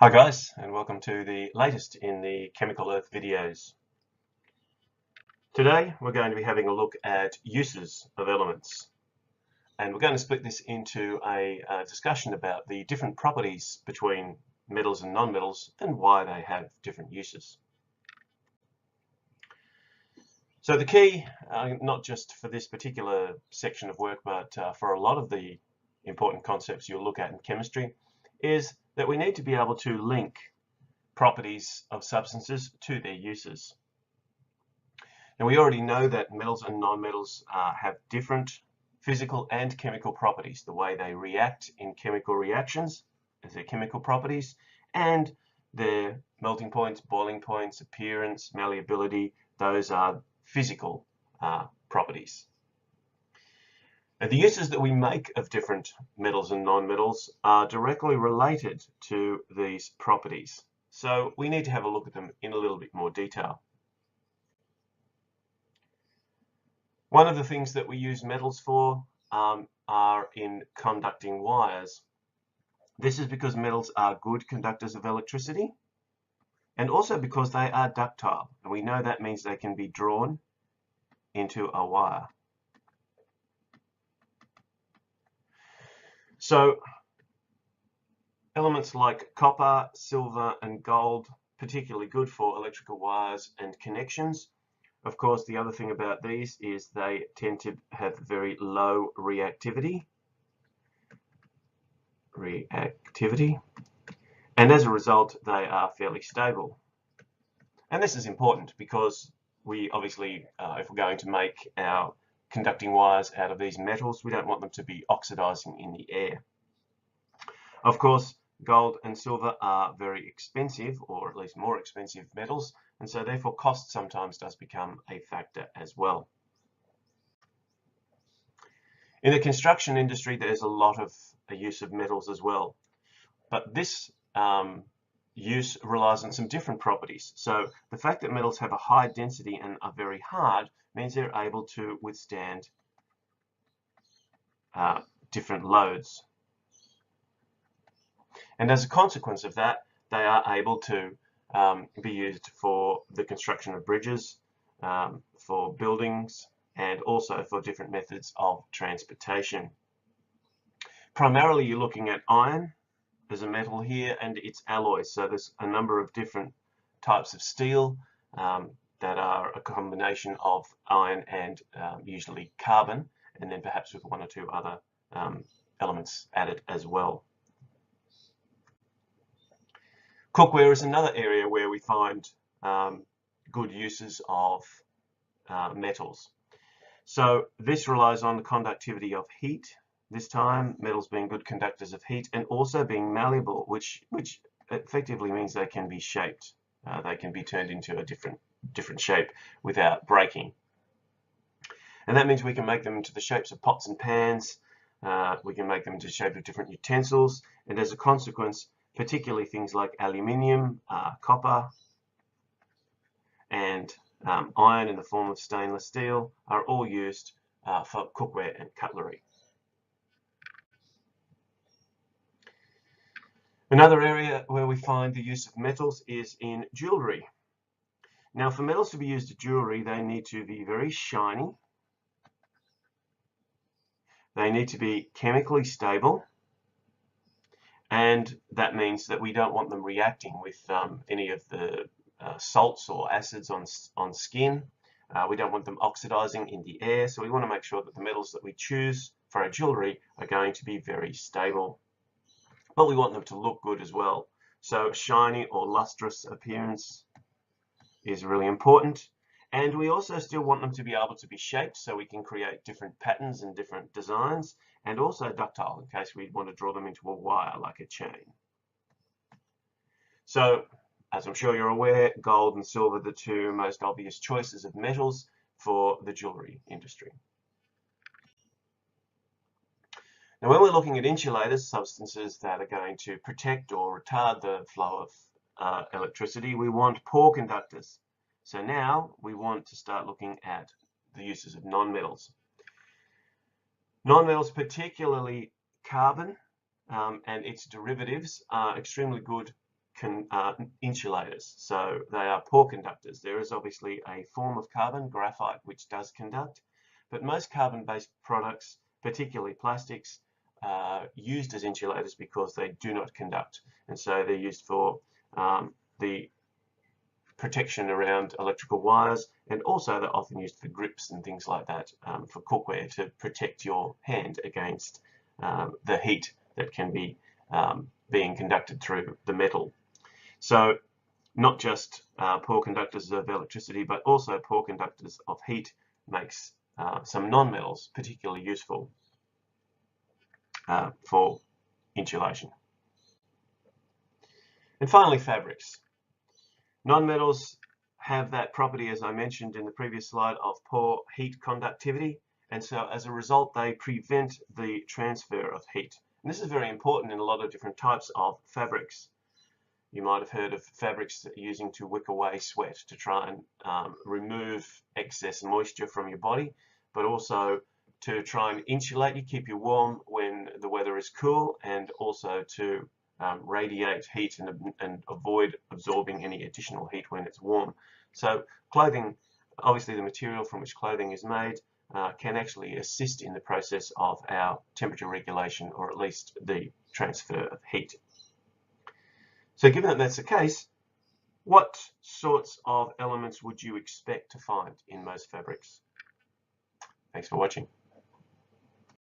Hi guys, and welcome to the latest in the Chemical Earth videos. Today we're going to be having a look at uses of elements, and we're going to split this into a discussion about the different properties between metals and non-metals and why they have different uses. So the key, not just for this particular section of work, but for a lot of the important concepts you'll look at in chemistry, is that we need to be able to link properties of substances to their uses. Now we already know that metals and non-metals have different physical and chemical properties, the way they react in chemical reactions as their chemical properties, and their melting points, boiling points, appearance, malleability, those are physical properties. Now, the uses that we make of different metals and non-metals are directly related to these properties. So we need to have a look at them in a little bit more detail. One of the things that we use metals for are in conducting wires. This is because metals are good conductors of electricity, and also because they are ductile, and we know that means they can be drawn into a wire. So elements like copper, silver, and gold, particularly good for electrical wires and connections. Of course, the other thing about these is they tend to have very low reactivity, and as a result, they are fairly stable. And this is important because we obviously, if we're going to make our conducting wires out of these metals, we don't want them to be oxidizing in the air. Of course, gold and silver are very expensive, or at least more expensive metals, and so therefore cost sometimes does become a factor as well. In the construction industry, there's a lot of use of metals as well, but this use relies on some different properties. So the fact that metals have a high density and are very hard means they're able to withstand different loads. And as a consequence of that, they are able to be used for the construction of bridges, for buildings, and also for different methods of transportation. Primarily, you're looking at iron as a metal here and its alloys. So there's a number of different types of steel that are a combination of iron and usually carbon, and then perhaps with one or two other elements added as well. Cookware is another area where we find good uses of metals. So this relies on the conductivity of heat. This time, metals being good conductors of heat and also being malleable, which effectively means they can be shaped. They can be turned into a different shape without breaking. And that means we can make them into the shapes of pots and pans. We can make them into the shape of different utensils, and as a consequence, particularly things like aluminium, copper, and iron in the form of stainless steel are all used for cookware and cutlery. Another area where we find the use of metals is in jewellery. Now, for metals to be used in jewellery, they need to be very shiny. They need to be chemically stable. And that means that we don't want them reacting with any of the salts or acids on skin. We don't want them oxidizing in the air. So we want to make sure that the metals that we choose for our jewellery are going to be very stable. But we want them to look good as well. So shiny or lustrous appearance is really important. And we also still want them to be able to be shaped so we can create different patterns and different designs, and also ductile in case we want to draw them into a wire like a chain. So, as I'm sure you're aware, gold and silver are the two most obvious choices of metals for the jewellery industry. Now, when we're looking at insulators, substances that are going to protect or retard the flow of electricity, we want poor conductors. So now we want to start looking at the uses of non-metals. Non-metals, particularly carbon and its derivatives, are extremely good insulators. So they are poor conductors. There is obviously a form of carbon, graphite, which does conduct, but most carbon-based products, particularly plastics, are used as insulators because they do not conduct. And so they're used for the protection around electrical wires, and also they're often used for grips and things like that, for cookware, to protect your hand against the heat that can be being conducted through the metal. So not just poor conductors of electricity, but also poor conductors of heat makes some non-metals particularly useful for insulation. And finally, fabrics. Non-metals have that property, as I mentioned in the previous slide, of poor heat conductivity, and so as a result they prevent the transfer of heat. And this is very important in a lot of different types of fabrics. You might have heard of fabrics using to wick away sweat to try and remove excess moisture from your body, but also to try and insulate you, keep you warm when the weather is cool, and also to radiate heat and avoid absorbing any additional heat when it's warm. So clothing, obviously the material from which clothing is made, can actually assist in the process of our temperature regulation, or at least the transfer of heat. So given that that's the case, what sorts of elements would you expect to find in most fabrics? Thanks for watching.